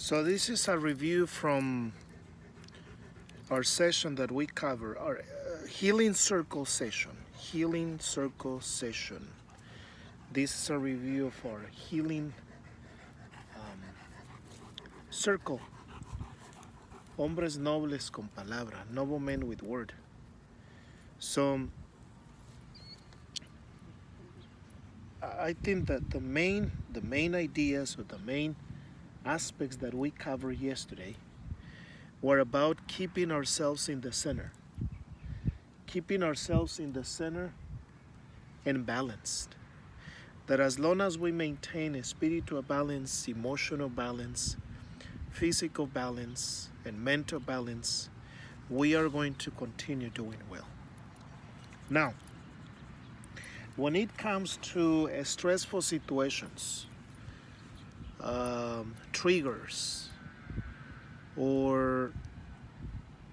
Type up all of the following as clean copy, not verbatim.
So this is a review from our session that we cover, our healing circle session. Healing circle session. This is a review of our healing circle. Hombres nobles con palabra, noble men with word. So I think that the main ideas or the main aspects that we covered yesterday were about keeping ourselves in the center. Keeping ourselves in the center and balanced. That as long as we maintain a spiritual balance, emotional balance, physical balance, and mental balance, we are going to continue doing well. Now, when it comes to stressful situations, triggers, or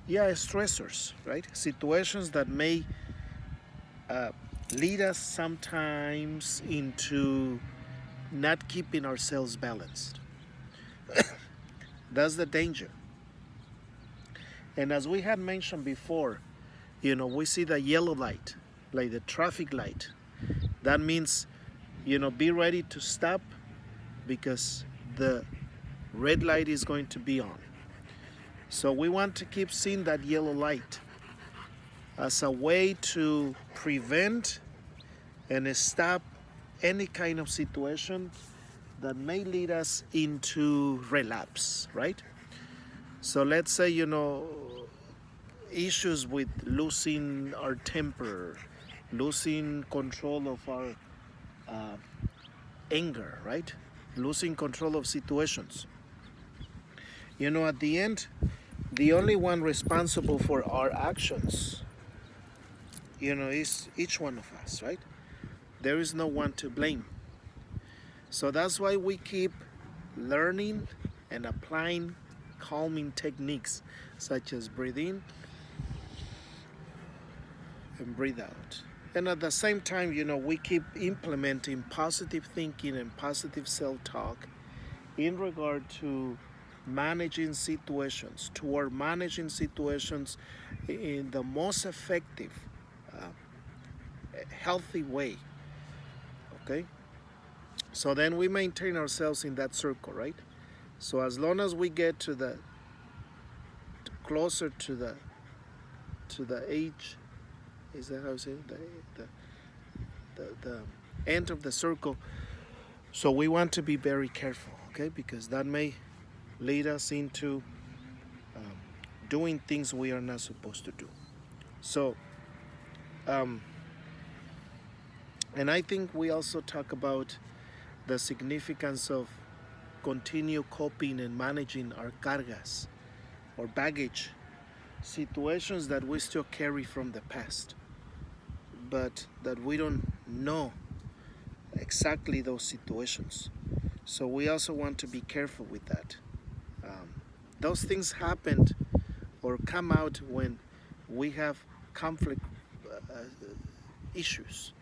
stressors, right? Situations that may lead us sometimes into not keeping ourselves balanced. That's the danger. And as we had mentioned before, we see the yellow light, like the traffic light. That means, be ready to stop because the red light is going to be on. So we want to keep seeing that yellow light as a way to prevent and stop any kind of situation that may lead us into relapse, right? So let's say, issues with losing our temper, losing control of our anger, right? Losing control of situations. At the end, the only one responsible for our actions, is each one of us, right? There is no one to blame. So that's why we keep learning and applying calming techniques such as breathe in and breathe out. And at the same time, we keep implementing positive thinking and positive self-talk in regard to managing situations, toward managing situations in the most effective, healthy way. Okay? So then we maintain ourselves in that circle, right? So as long as we get closer to the age, is that how you say it? The end of the circle. So we want to be very careful, okay? Because that may lead us into doing things we are not supposed to do. So, and I think we also talk about the significance of continue coping and managing our cargas or baggage, situations that we still carry from the past, but that we don't know exactly those situations. So we also want to be careful with that. Those things happened or come out when we have conflict issues,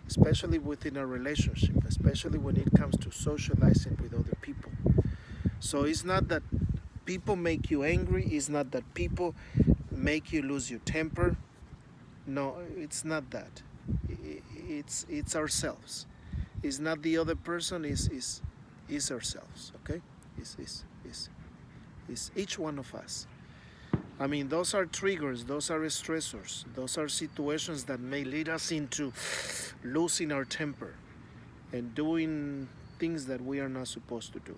especially within a relationship, especially when it comes to socializing with other people. So it's not that people make you angry, it's not that people make you lose your temper. No, it's not that. It's ourselves. It's not the other person, is ourselves, okay? Is each one of us. I mean, those are triggers, those are stressors, those are situations that may lead us into losing our temper and doing things that we are not supposed to do.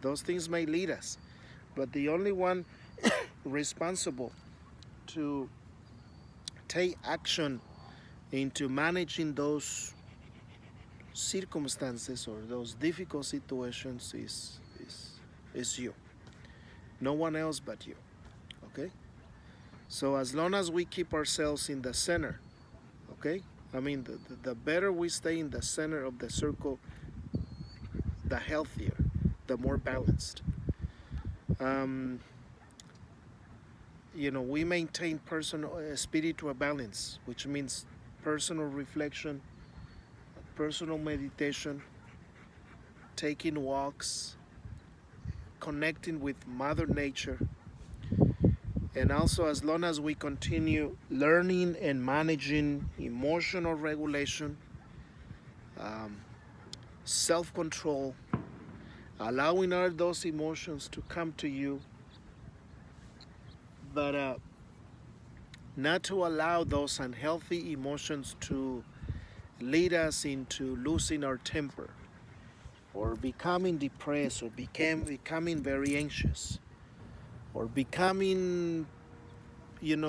Those things may lead us, but the only one responsible to take action into managing those circumstances or those difficult situations is you. No one else but you. Okay? So as long as we keep ourselves in the center, okay? I mean, the better we stay in the center of the circle, the healthier, the more balanced. We maintain personal spiritual balance, which means personal reflection, personal meditation, taking walks, connecting with Mother Nature, and also as long as we continue learning and managing emotional regulation, self-control, allowing all those emotions to come to you, but not to allow those unhealthy emotions to lead us into losing our temper or becoming depressed or becoming very anxious or becoming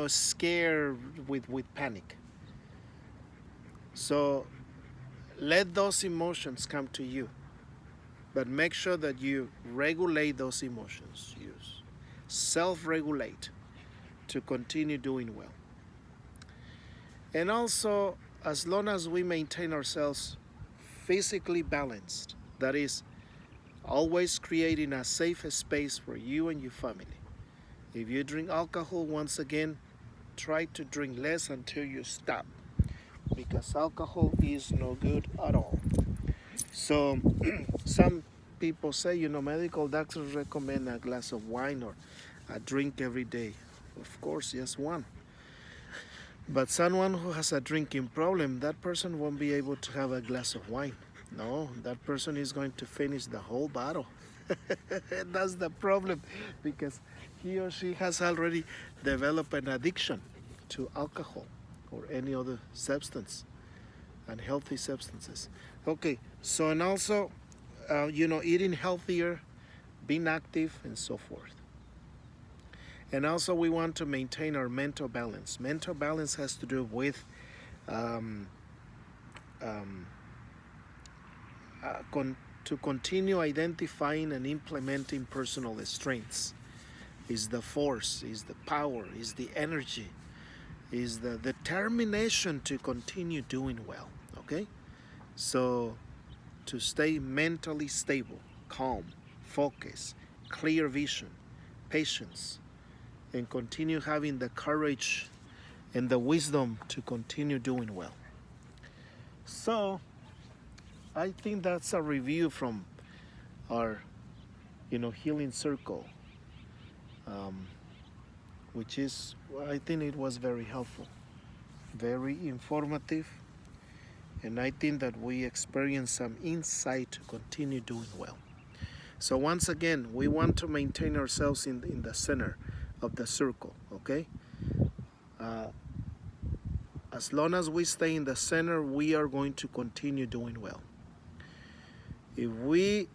scared with panic. So let those emotions come to you, but make sure that you regulate those emotions. Use self-regulate to continue doing well. And also, as long as we maintain ourselves physically balanced, that is, always creating a safe space for you and your family. If you drink alcohol, once again, try to drink less until you stop, because alcohol is no good at all. So some people say, medical doctors recommend a glass of wine or a drink every day. Of course, just one. But someone who has a drinking problem, that person won't be able to have a glass of wine. No, that person is going to finish the whole bottle. That's the problem, because he or she has already developed an addiction to alcohol or any other substance, unhealthy substances. Okay, so and also, eating healthier, being active, and so forth. And also, we want to maintain our mental balance. Mental balance has to do with to continue identifying and implementing personal strengths. Is the force, is the power, is the energy, is the determination to continue doing well. Okay? So, to stay mentally stable, calm, focus, clear vision, patience, and continue having the courage and the wisdom to continue doing well. So I think that's a review from our healing circle, which is, I think it was very helpful, very informative, and I think that we experienced some insight to continue doing well. So once again, we want to maintain ourselves in the center of the circle, okay? As long as we stay in the center, we are going to continue doing well. If we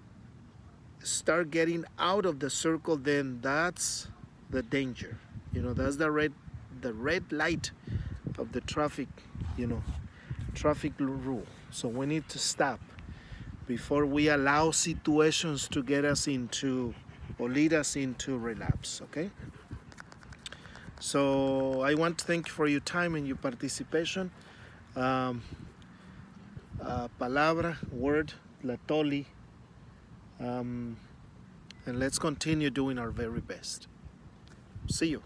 start getting out of the circle, then that's the danger. That's the red light of the traffic, traffic rule. So we need to stop before we allow situations to get us into or lead us into relapse, okay? So I want to thank you for your time and your participation. Palabra, word, latoli, and let's continue doing our very best. See you.